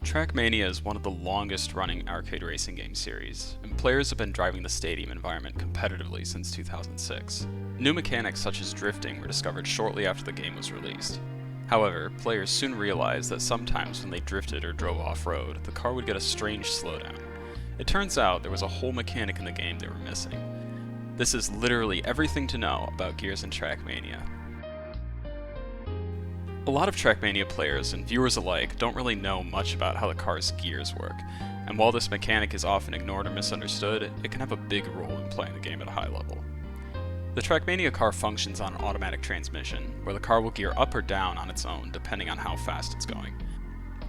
Trackmania is one of the longest running arcade racing game series, and players have been driving the stadium environment competitively since 2006. New mechanics such as drifting were discovered shortly after the game was released. However, players soon realized that sometimes when they drifted or drove off-road, the car would get a strange slowdown. It turns out there was a whole mechanic in the game they were missing. This is literally everything to know about gears in Trackmania. A lot of Trackmania players and viewers alike don't really know much about how the car's gears work, and while this mechanic is often ignored or misunderstood, it can have a big role in playing the game at a high level. The Trackmania car functions on an automatic transmission, where the car will gear up or down on its own depending on how fast it's going.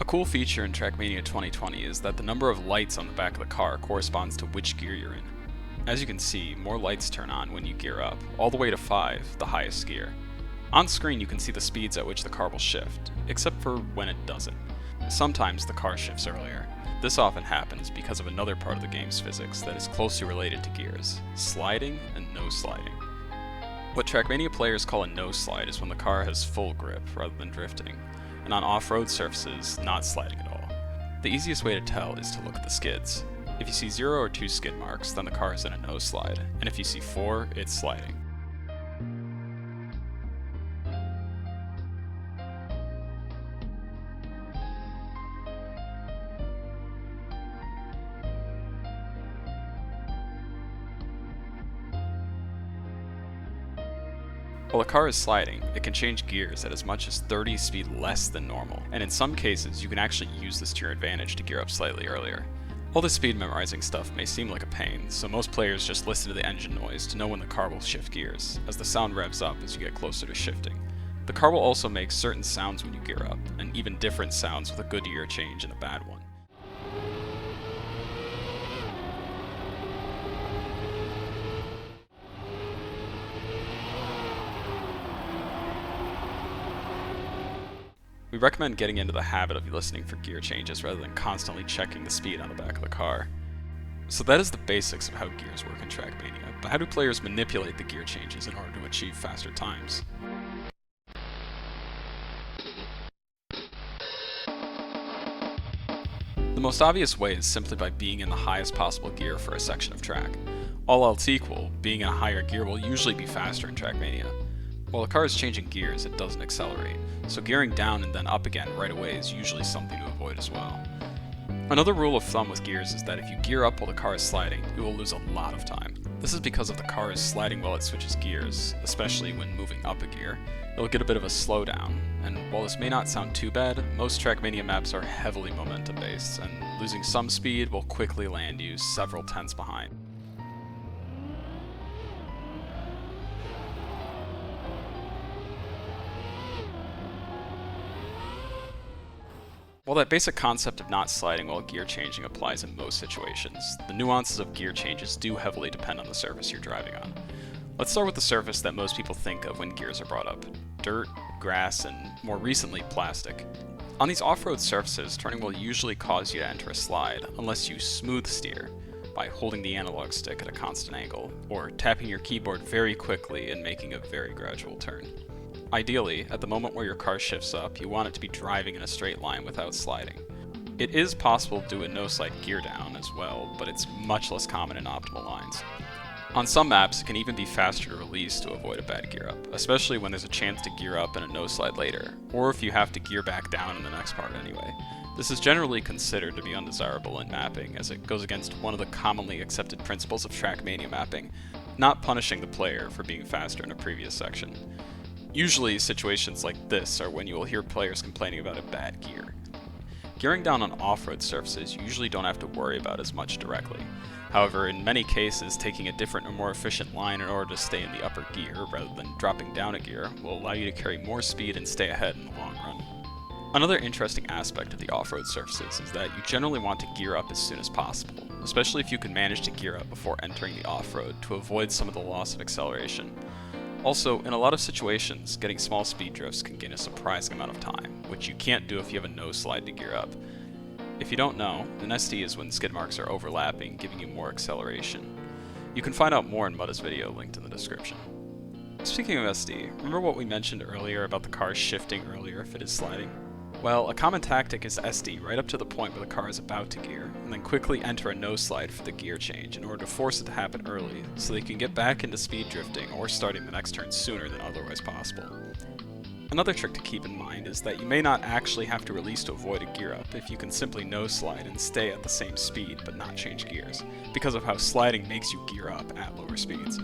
A cool feature in Trackmania 2020 is that the number of lights on the back of the car corresponds to which gear you're in. As you can see, more lights turn on when you gear up, all the way to 5, the highest gear. On screen you can see the speeds at which the car will shift, except for when it doesn't. Sometimes the car shifts earlier. This often happens because of another part of the game's physics that is closely related to gears: sliding and no sliding. What Trackmania players call a no slide is when the car has full grip rather than drifting, and on off-road surfaces, not sliding at all. The easiest way to tell is to look at the skids. If you see 0 or 2 skid marks, then the car is in a no slide, and if you see 4, it's sliding. While a car is sliding, it can change gears at as much as 30 speed less than normal, and in some cases you can actually use this to your advantage to gear up slightly earlier. All this speed memorizing stuff may seem like a pain, so most players just listen to the engine noise to know when the car will shift gears, as the sound revs up as you get closer to shifting. The car will also make certain sounds when you gear up, and even different sounds with a good gear change and a bad one. We recommend getting into the habit of listening for gear changes rather than constantly checking the speed on the back of the car. So that is the basics of how gears work in Trackmania, but how do players manipulate the gear changes in order to achieve faster times? The most obvious way is simply by being in the highest possible gear for a section of track. All else equal, being in a higher gear will usually be faster in Trackmania. While the car is changing gears, it doesn't accelerate, so gearing down and then up again right away is usually something to avoid as well. Another rule of thumb with gears is that if you gear up while the car is sliding, you will lose a lot of time. This is because if the car is sliding while it switches gears, especially when moving up a gear, it'll get a bit of a slowdown, and while this may not sound too bad, most Trackmania maps are heavily momentum based, and losing some speed will quickly land you several tenths behind. While that basic concept of not sliding while gear changing applies in most situations, the nuances of gear changes do heavily depend on the surface you're driving on. Let's start with the surface that most people think of when gears are brought up: dirt, grass, and more recently, plastic. On these off-road surfaces, turning will usually cause you to enter a slide unless you smooth steer by holding the analog stick at a constant angle, or tapping your keyboard very quickly and making a very gradual turn. Ideally, at the moment where your car shifts up, you want it to be driving in a straight line without sliding. It is possible to do a no-slide gear down as well, but it's much less common in optimal lines. On some maps, it can even be faster to release to avoid a bad gear up, especially when there's a chance to gear up in a no-slide later, or if you have to gear back down in the next part anyway. This is generally considered to be undesirable in mapping, as it goes against one of the commonly accepted principles of Trackmania mapping, not punishing the player for being faster in a previous section. Usually, situations like this are when you will hear players complaining about a bad gear. Gearing down on off-road surfaces you usually don't have to worry about as much directly. However, in many cases, taking a different or more efficient line in order to stay in the upper gear rather than dropping down a gear will allow you to carry more speed and stay ahead in the long run. Another interesting aspect of the off-road surfaces is that you generally want to gear up as soon as possible, especially if you can manage to gear up before entering the off-road to avoid some of the loss of acceleration. Also, in a lot of situations, getting small speed drifts can gain a surprising amount of time, which you can't do if you have a no slide to gear up. If you don't know, an SD is when skid marks are overlapping, giving you more acceleration. You can find out more in Mudda's video linked in the description. Speaking of SD, remember what we mentioned earlier about the car shifting earlier if it is sliding? Well, a common tactic is SD right up to the point where the car is about to gear, and then quickly enter a no slide for the gear change in order to force it to happen early, so they can get back into speed drifting or starting the next turn sooner than otherwise possible. Another trick to keep in mind is that you may not actually have to release to avoid a gear up if you can simply no slide and stay at the same speed but not change gears, because of how sliding makes you gear up at lower speeds.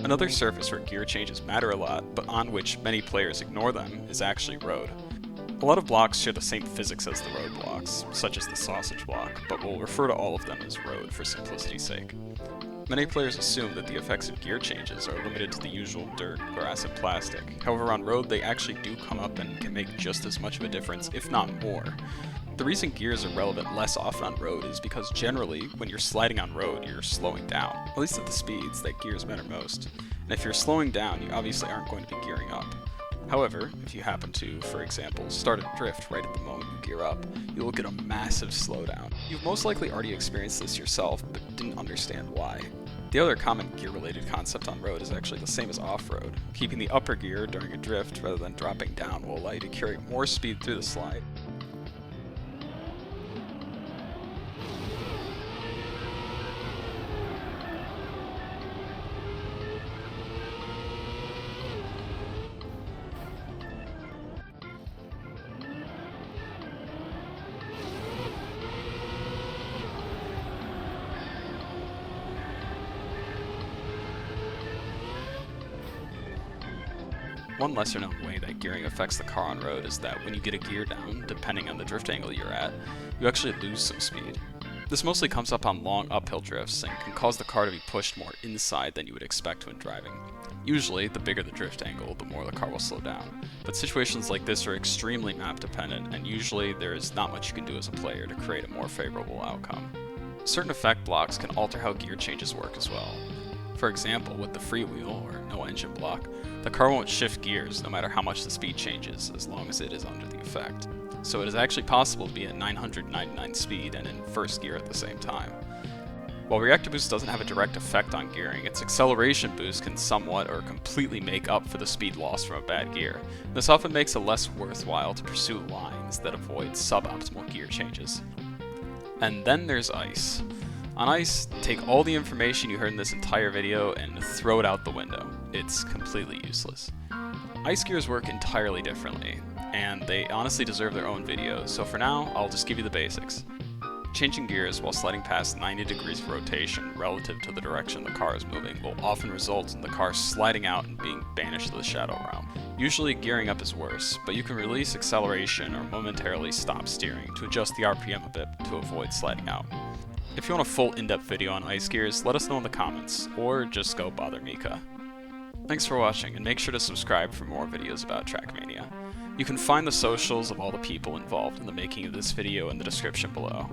Another surface where gear changes matter a lot, but on which many players ignore them, is actually road. A lot of blocks share the same physics as the road blocks, such as the sausage block, but we'll refer to all of them as road for simplicity's sake. Many players assume that the effects of gear changes are limited to the usual dirt, grass, and plastic. However, on road they actually do come up and can make just as much of a difference, if not more. The reason gears are relevant less often on road is because generally, when you're sliding on road, you're slowing down, at least at the speeds that gears matter most. And if you're slowing down, you obviously aren't going to be gearing up. However, if you happen to, for example, start a drift right at the moment you gear up, you will get a massive slowdown. You've most likely already experienced this yourself, but didn't understand why. The other common gear-related concept on road is actually the same as off-road. Keeping the upper gear during a drift rather than dropping down will allow you to carry more speed through the slide. One lesser known way that gearing affects the car on road is that when you get a gear down, depending on the drift angle you're at, you actually lose some speed. This mostly comes up on long uphill drifts and can cause the car to be pushed more inside than you would expect when driving. Usually, the bigger the drift angle, the more the car will slow down. But situations like this are extremely map dependent, and usually there is not much you can do as a player to create a more favorable outcome. Certain effect blocks can alter how gear changes work as well. For example, with the freewheel, or no engine block, the car won't shift gears no matter how much the speed changes, as long as it is under the effect. So it is actually possible to be at 999 speed and in first gear at the same time. While reactor boost doesn't have a direct effect on gearing, its acceleration boost can somewhat or completely make up for the speed lost from a bad gear. This often makes it less worthwhile to pursue lines that avoid suboptimal gear changes. And then there's ice. On ice, take all the information you heard in this entire video and throw it out the window. It's completely useless. Ice gears work entirely differently, and they honestly deserve their own video, so for now, I'll just give you the basics. Changing gears while sliding past 90 degrees of rotation relative to the direction the car is moving will often result in the car sliding out and being banished to the shadow realm. Usually gearing up is worse, but you can release acceleration or momentarily stop steering to adjust the RPM a bit to avoid sliding out. If you want a full in-depth video on ice gears, let us know in the comments, or just go bother Mika. Thanks for watching, and make sure to subscribe for more videos about Trackmania. You can find the socials of all the people involved in the making of this video in the description below.